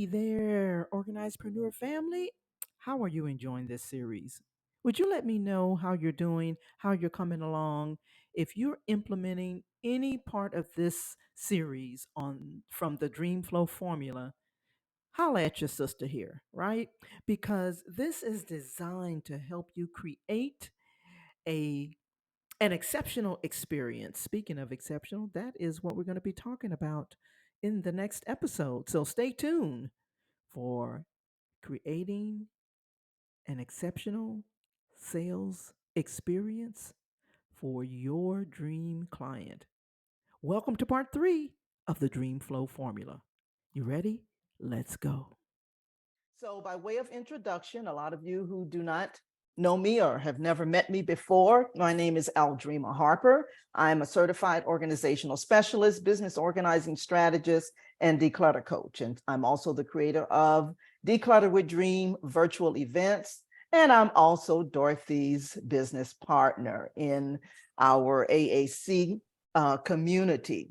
Hey there, Organizedpreneur family. How are you enjoying this series? Would you let me know how you're doing, how you're coming along? If you're implementing any part of this series on from the Dream Flow formula, holla at your sister here, right? Because this is designed to help you create a an exceptional experience. Speaking of exceptional, that is what we're going to be talking about in the next episode. So stay tuned for creating an exceptional sales experience for your dream client. Welcome to part 3 of the Dream Flow Formula. You ready? Let's go. So, by way of introduction, a lot of you who do not know me or have never met me before, my name is Aldreama Harper. I'm a certified organizational specialist, business organizing strategist, and declutter coach. And I'm also the creator of Declutter with Dream virtual events. And I'm also Dorothy's business partner in our AAC community.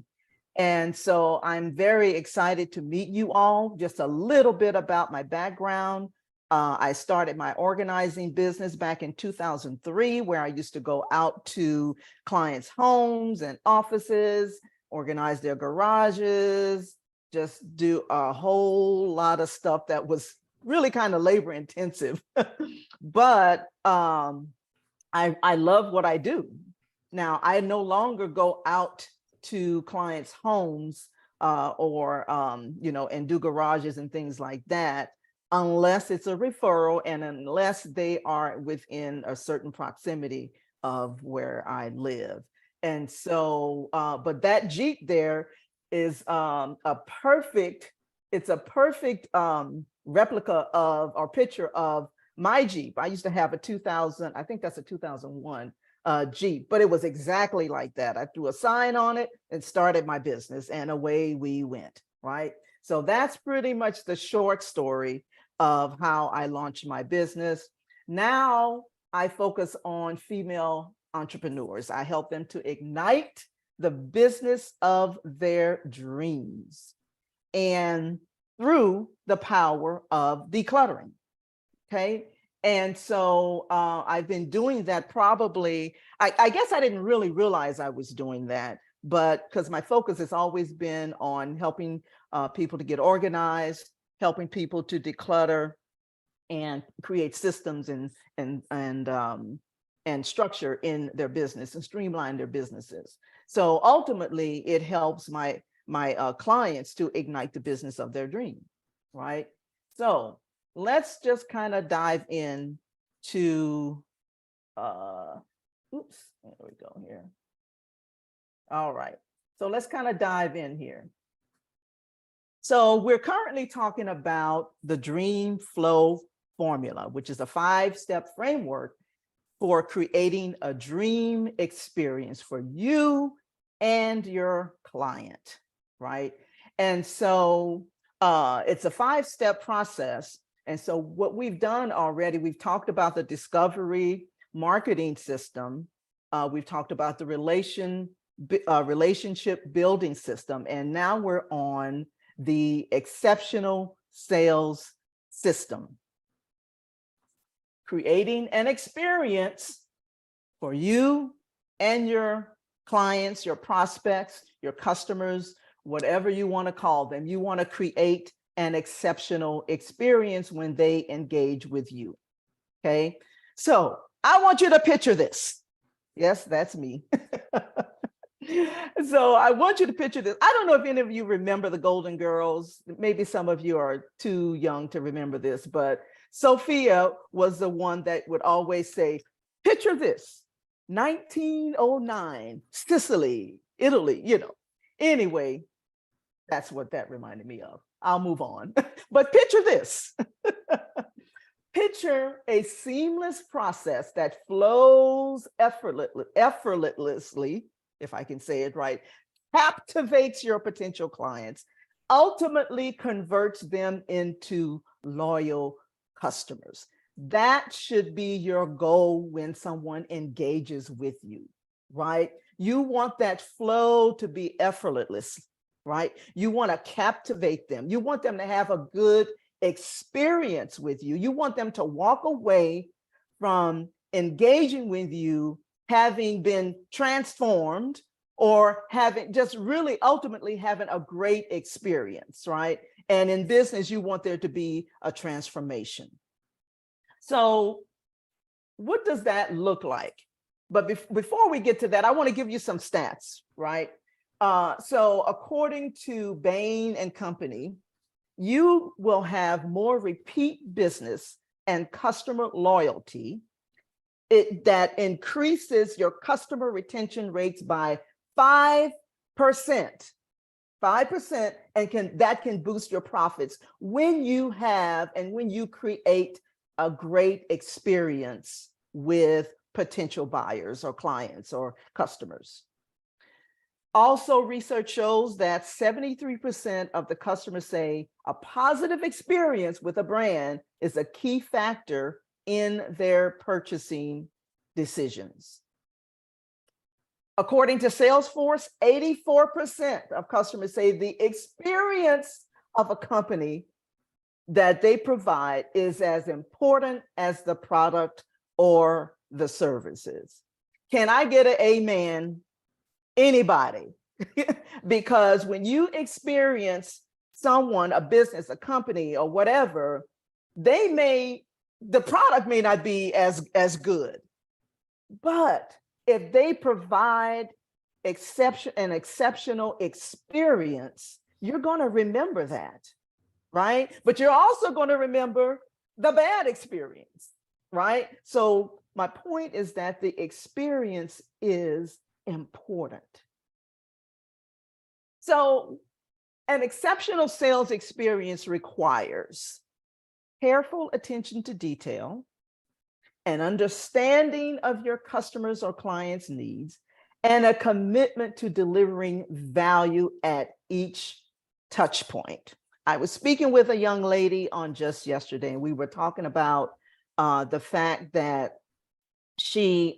And so I'm very excited to meet you all. Just a little bit about my background. I started my organizing business back in 2003, where I used to go out to clients' homes and offices, organize their garages, just do a whole lot of stuff that was really kind of labor intensive. But I love what I do. Now, I no longer go out to clients' homes and do garages and things like that, unless it's a referral and unless they are within a certain proximity of where I live. And so, but that Jeep there is it's a perfect replica of or picture of my Jeep. I used to have a 2000, I think that's a 2001 Jeep, but it was exactly like that. I threw a sign on it and started my business, and away we went, right? So that's pretty much the short story of how I launched my business. Now I focus on female entrepreneurs. I help them to ignite the business of their dreams and through the power of decluttering. Okay. And so I've been doing that probably, I guess I didn't really realize I was doing that, but because my focus has always been on helping people to get organized, helping people to declutter and create systems and structure in their business and streamline their businesses. So ultimately, it helps my clients to ignite the business of their dream, right? So let's just kind of dive in to, oops, there we go here. All right, so let's kind of dive in here. So we're currently talking about the Dream Flow formula, which is a 5-step framework for creating a dream experience for you and your client, right? And so it's a 5-step process. And so what we've done already, we've talked about the discovery marketing system. We've talked about the relationship building system. And now we're on the exceptional sales system. Creating an experience for you and your clients, your prospects, your customers, whatever you want to call them. You want to create an exceptional experience when they engage with you. Okay. So I want you to picture this. Yes, that's me. So I want you to picture this. I don't know if any of you remember the Golden Girls. Maybe some of you are too young to remember this, but Sophia was the one that would always say, picture this, 1909, Sicily, Italy, you know. Anyway, that's what that reminded me of. I'll move on. But picture this. Picture a seamless process that flows effortlessly, if I can say it right, captivates your potential clients, ultimately converts them into loyal customers. That should be your goal when someone engages with you, right? You want that flow to be effortless, right? You want to captivate them. You want them to have a good experience with you. You want them to walk away from engaging with you, having been transformed, or having just really ultimately having a great experience, right? And in business, you want there to be a transformation. So what does that look like? But before we get to that, I want to give you some stats, right? So according to Bain and Company, you will have more repeat business and customer loyalty. That increases your customer retention rates by 5%. 5%, and that can boost your profits when you have and when you create a great experience with potential buyers or clients or customers. Also, research shows that 73% of the customers say a positive experience with a brand is a key factor in their purchasing decisions. According to Salesforce, 84% of customers say the experience of a company that they provide is as important as the product or the services. Can I get an amen? Anybody? Because when you experience someone, a business, a company, or whatever, the product may not be as good, but if they provide an exceptional experience, you're going to remember that, right? But you're also going to remember the bad experience, right? So my point is that the experience is important. So an exceptional sales experience requires careful attention to detail, an understanding of your customers or clients' needs, and a commitment to delivering value at each touch point. I was speaking with a young lady on just yesterday, and we were talking about the fact that she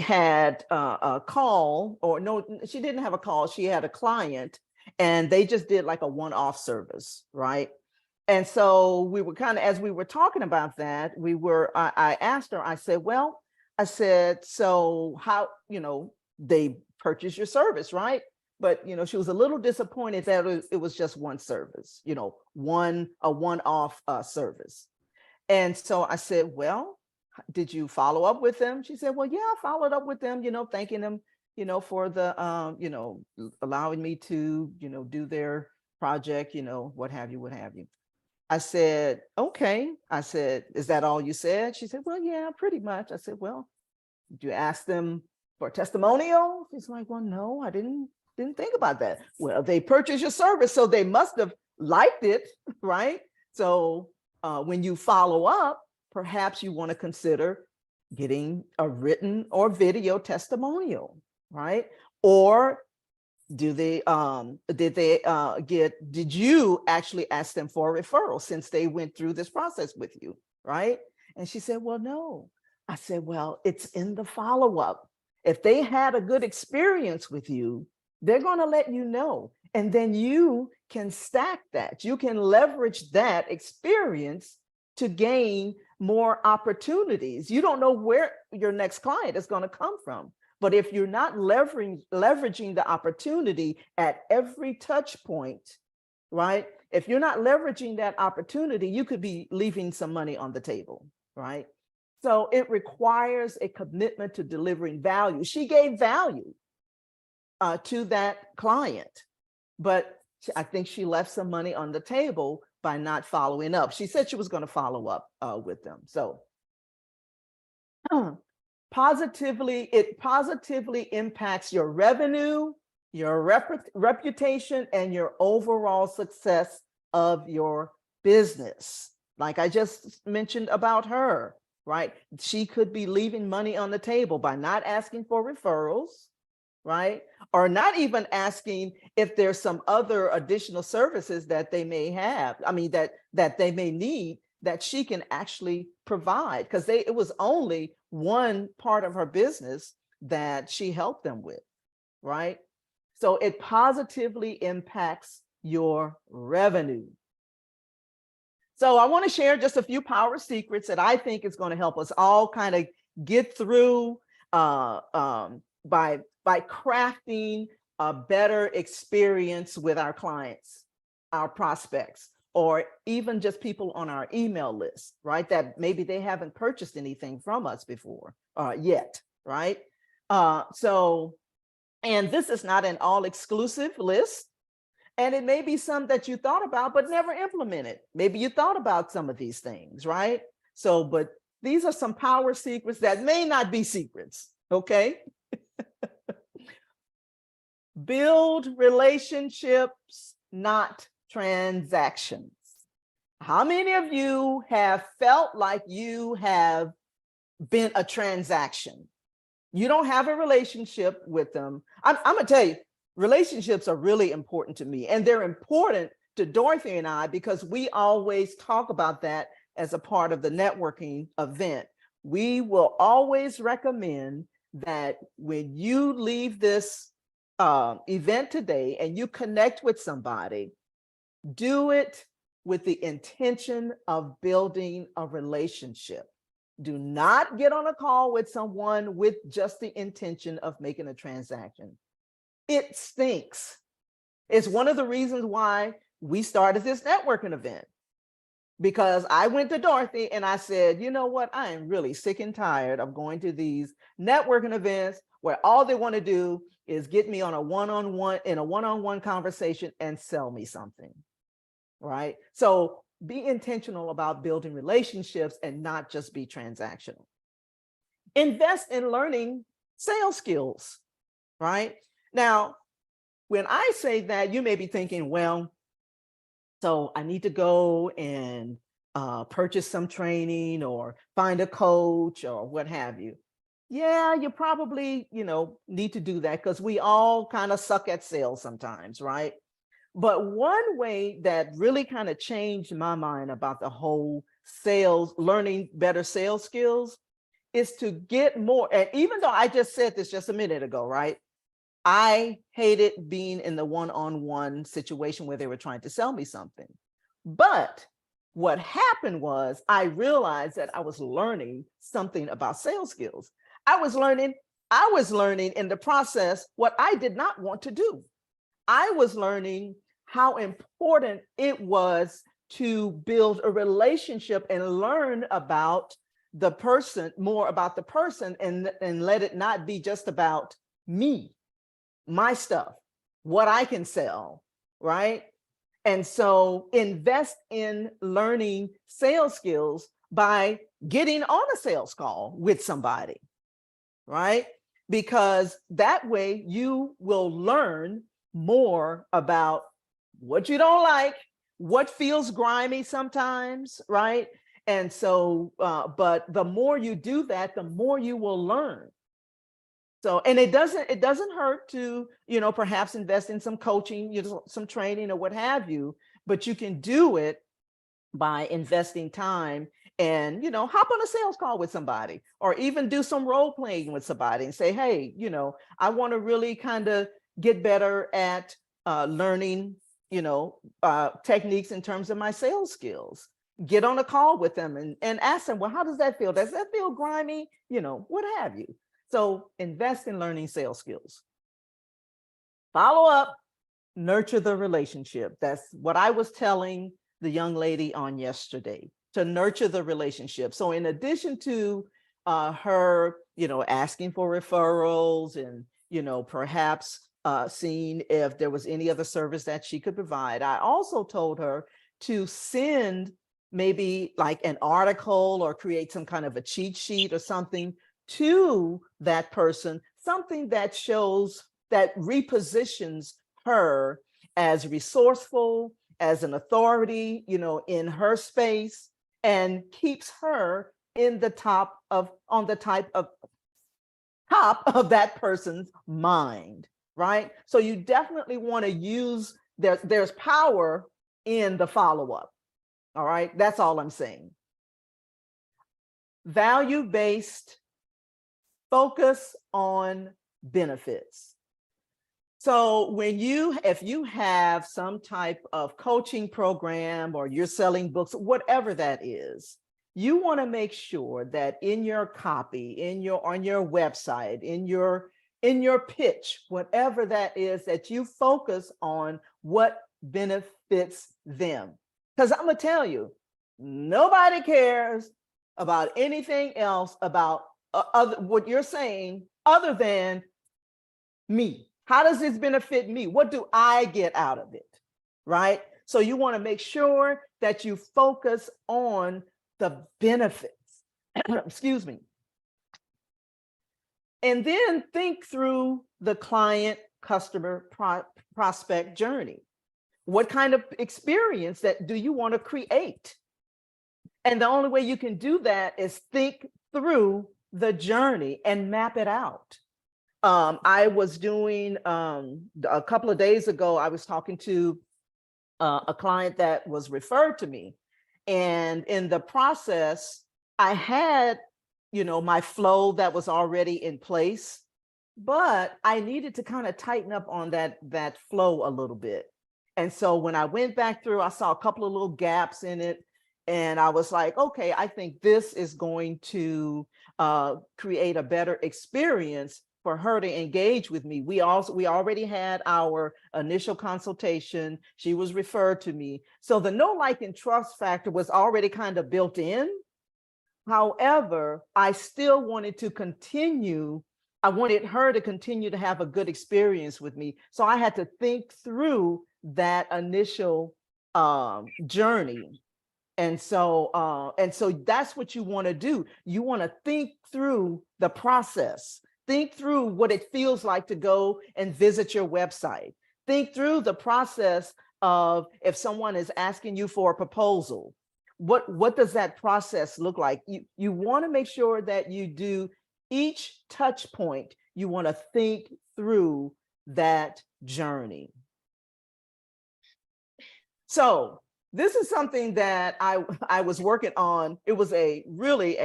had a call, or no, she didn't have a call. She had a client, and they just did like a one-off service, right? And so we were kind of, as we were talking about that, I asked her, I said, so how, they purchased your service, right? But, she was a little disappointed that it was just one service, a one-off service. And so I said, well, did you follow up with them? She said, well, yeah, I followed up with them, thanking them, for the, allowing me to, do their project, what have you. I said, okay. I said, is that all you said? She said, well, yeah, pretty much. I said, well, did you ask them for a testimonial? She's like, well, no, I didn't think about that. Well, they purchased your service, so they must have liked it, right? So when you follow up, perhaps you want to consider getting a written or video testimonial, right? Or did you actually ask them for a referral since they went through this process with you, right? And she said, well, no. I said, well, it's in the follow-up. If they had a good experience with you, they're going to let you know. And then you can stack that. You can leverage that experience to gain more opportunities. You don't know where your next client is going to come from. But if you're not leveraging the opportunity at every touch point, right? If you're not leveraging that opportunity, you could be leaving some money on the table, right? So it requires a commitment to delivering value. She gave value to that client, but I think she left some money on the table by not following up. She said she was going to follow up with them. So it positively impacts your revenue, your reputation, and your overall success of your business. Like I just mentioned about her, right? She could be leaving money on the table by not asking for referrals, right? Or not even asking if there's some other additional services that they may have, that they may need, that she can actually provide, because it was only one part of her business that she helped them with, right? So it positively impacts your revenue. So I want to share just a few power secrets that I think is going to help us all kind of get through by crafting a better experience with our clients, our prospects, or even just people on our email list, right? That maybe they haven't purchased anything from us before yet, right? And this is not an all-exclusive list. And it may be some that you thought about, but never implemented. Maybe you thought about some of these things, right? So, but these are some power secrets that may not be secrets, okay? Build relationships, not transactions. How many of you have felt like you have been a transaction? You don't have a relationship with them. I'm gonna tell you, relationships are really important to me, and they're important to Dorothy and I because we always talk about that as a part of the networking event. We will always recommend that when you leave this event today and you connect with somebody, do it with the intention of building a relationship. Do not get on a call with someone with just the intention of making a transaction. It stinks. It's one of the reasons why we started this networking event, because I went to Dorothy and I said, you know what? I am really sick and tired of going to these networking events where all they want to do is get me on a one-on-one conversation and sell me something, right? So be intentional about building relationships and not just be transactional. Invest in learning sales skills, right? Now, when I say that, you may be thinking, well, so I need to go and purchase some training or find a coach or what have you. Yeah, you probably, need to do that because we all kind of suck at sales sometimes, right? But one way that really kind of changed my mind about the whole sales, learning better sales skills, is to get more. And even though I just said this just a minute ago, right? I hated being in the one-on-one situation where they were trying to sell me something. But what happened was I realized that I was learning something about sales skills. I was learning in the process what I did not want to do. I was learning how important it was to build a relationship and learn about the person, more about the person, and let it not be just about me, my stuff, what I can sell, right? And so invest in learning sales skills by getting on a sales call with somebody, right? Because that way you will learn more about what you don't like, what feels grimy sometimes, right? And so, but the more you do that, the more you will learn. So, and it doesn't hurt to, perhaps invest in some coaching, some training or what have you, but you can do it by investing time and, hop on a sales call with somebody or even do some role playing with somebody and say, hey, I want to really kind of get better at learning, techniques in terms of my sales skills. Get on a call with them and ask them, well, how does that feel? Does that feel grimy? What have you? So invest in learning sales skills. Follow up, nurture the relationship. That's what I was telling the young lady on yesterday, to nurture the relationship. So in addition to her, asking for referrals and, perhaps seeing if there was any other service that she could provide, I also told her to send maybe like an article or create some kind of a cheat sheet or something to that person, something that shows, that repositions her as resourceful, as an authority, in her space, and keeps her in the top of that person's mind, right? So you definitely want to use, there's power in the follow-up. All right, that's all I'm saying. Value-based, focus on benefits. So if you have some type of coaching program or you're selling books, whatever that is, you want to make sure that in your copy, on your website, in your pitch, whatever that is, that you focus on what benefits them. Because I'm gonna tell you, nobody cares about anything else about what you're saying other than me. How does this benefit me? What do I get out of it? Right? So you want to make sure that you focus on the benefits. Excuse me. And then think through the client customer prospect journey. What kind of experience that do you want to create? And the only way you can do that is think through the journey and map it out. I was doing a couple of days ago, I was talking to a client that was referred to me. And in the process, I had, my flow that was already in place, but I needed to kind of tighten up on that flow a little bit. And so when I went back through, I saw a couple of little gaps in it. And I was like, okay, I think this is going to create a better experience for her to engage with me. We already had our initial consultation. She was referred to me. So the know, like, and trust factor was already kind of built in. However, I still wanted to continue. I wanted her to continue to have a good experience with me. So I had to think through that initial journey. And so that's what you want to do. You want to think through the process. Think through what it feels like to go and visit your website. Think through the process of if someone is asking you for a proposal, what does that process look like? You want to make sure that you do each touch point. You want to think through that journey. So this is something that I was working on. It was really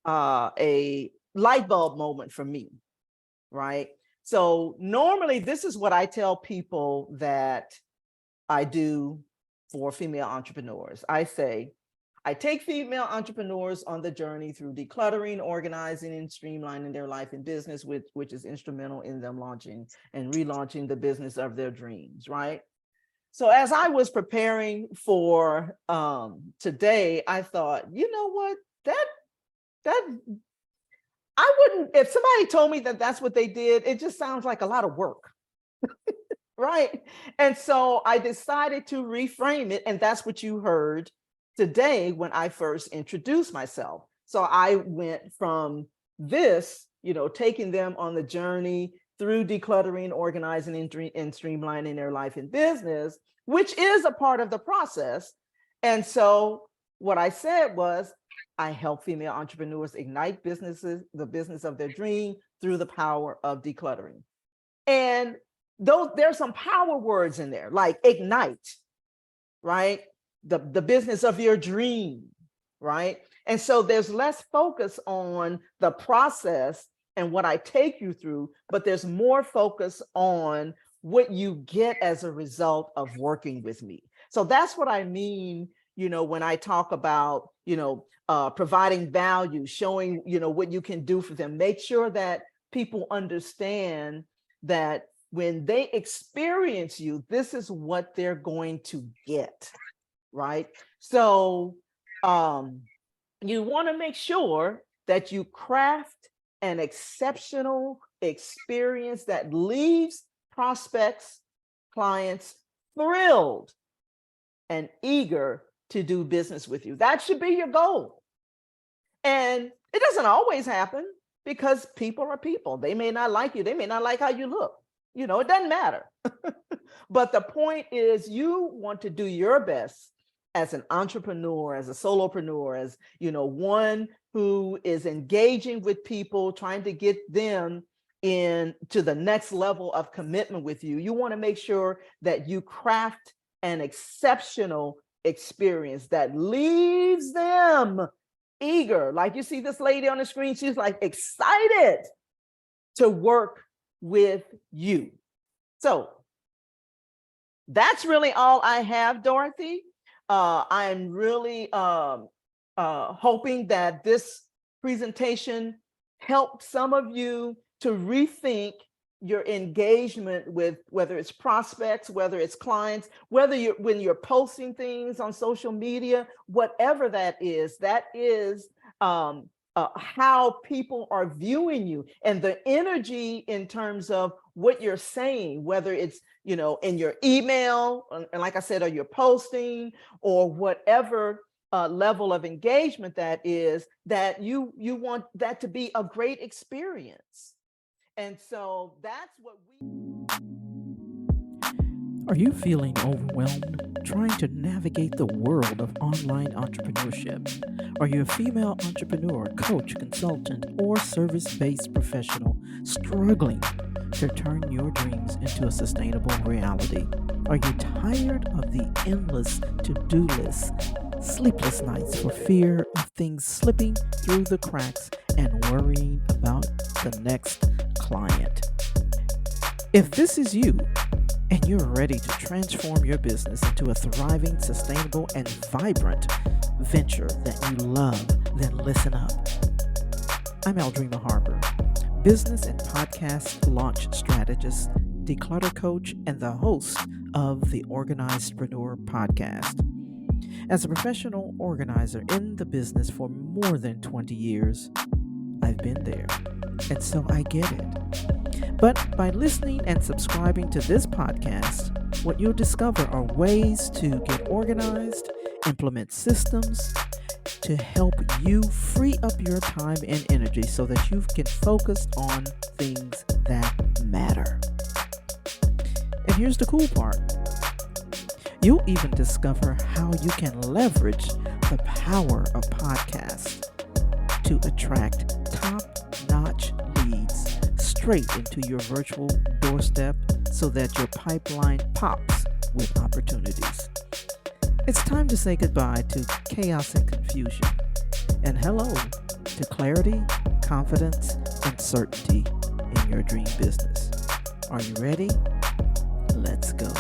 a light bulb moment for me, right? So normally this is what I tell people that I do for female entrepreneurs. I say, I take female entrepreneurs on the journey through decluttering, organizing, and streamlining their life and business, which is instrumental in them launching and relaunching the business of their dreams, right? So as I was preparing for today, I thought, you know what, that I wouldn't, if somebody told me that that's what they did, it just sounds like a lot of work, right? And so I decided to reframe it, and that's what you heard today when I first introduced myself. So I went from this, taking them on the journey through decluttering, organizing, and streamlining their life and business, which is a part of the process. And so what I said was, I help female entrepreneurs ignite the business of their dream through the power of decluttering. And there's some power words in there, like ignite, right? The business of your dream, right? And so there's less focus on the process and what I take you through, but there's more focus on what you get as a result of working with me. So that's what I mean, when I talk about, providing value, showing, what you can do for them. Make sure that people understand that when they experience you, this is what they're going to get, right? So you want to make sure that you craft an exceptional experience that leaves prospects, clients thrilled and eager to do business with you. That should be your goal. And it doesn't always happen because people are people. They may not like you. They may not like how you look. It doesn't matter. But the point is, you want to do your best as an entrepreneur, as a solopreneur, as one who is engaging with people, trying to get them into the next level of commitment with you. You want to make sure that you craft an exceptional experience that leaves them eager. Like you see this lady on the screen, she's like excited to work with you. So that's really all I have, Dorothy. I'm really hoping that this presentation helped some of you to rethink your engagement with whether it's prospects, whether it's clients, whether you're when you're posting things on social media, whatever that is how people are viewing you and the energy in terms of what you're saying, whether it's in your email and like I said, or you're posting or whatever level of engagement that is, that you want that to be a great experience. And so that's what we. Are you feeling overwhelmed trying to navigate the world of online entrepreneurship? Are you a female entrepreneur, coach, consultant, or service based professional struggling to turn your dreams into a sustainable reality? Are you tired of the endless to do lists, sleepless nights for fear of things slipping through the cracks, and worrying about the next client? If this is you, and you're ready to transform your business into a thriving, sustainable, and vibrant venture that you love, then listen up. I'm Aldreama Harper, business and podcast launch strategist, declutter coach, and the host of the Organizedpreneur podcast. As a professional organizer in the business for more than 20 years, I've been there, and so I get it. But by listening and subscribing to this podcast, what you'll discover are ways to get organized, implement systems to help you free up your time and energy so that you can focus on things that matter. And here's the cool part. You'll even discover how you can leverage the power of podcasts to attract top-notch leads straight into your virtual doorstep so that your pipeline pops with opportunities. It's time to say goodbye to chaos and confusion, and hello to clarity, confidence, and certainty in your dream business. Are you ready? Let's go.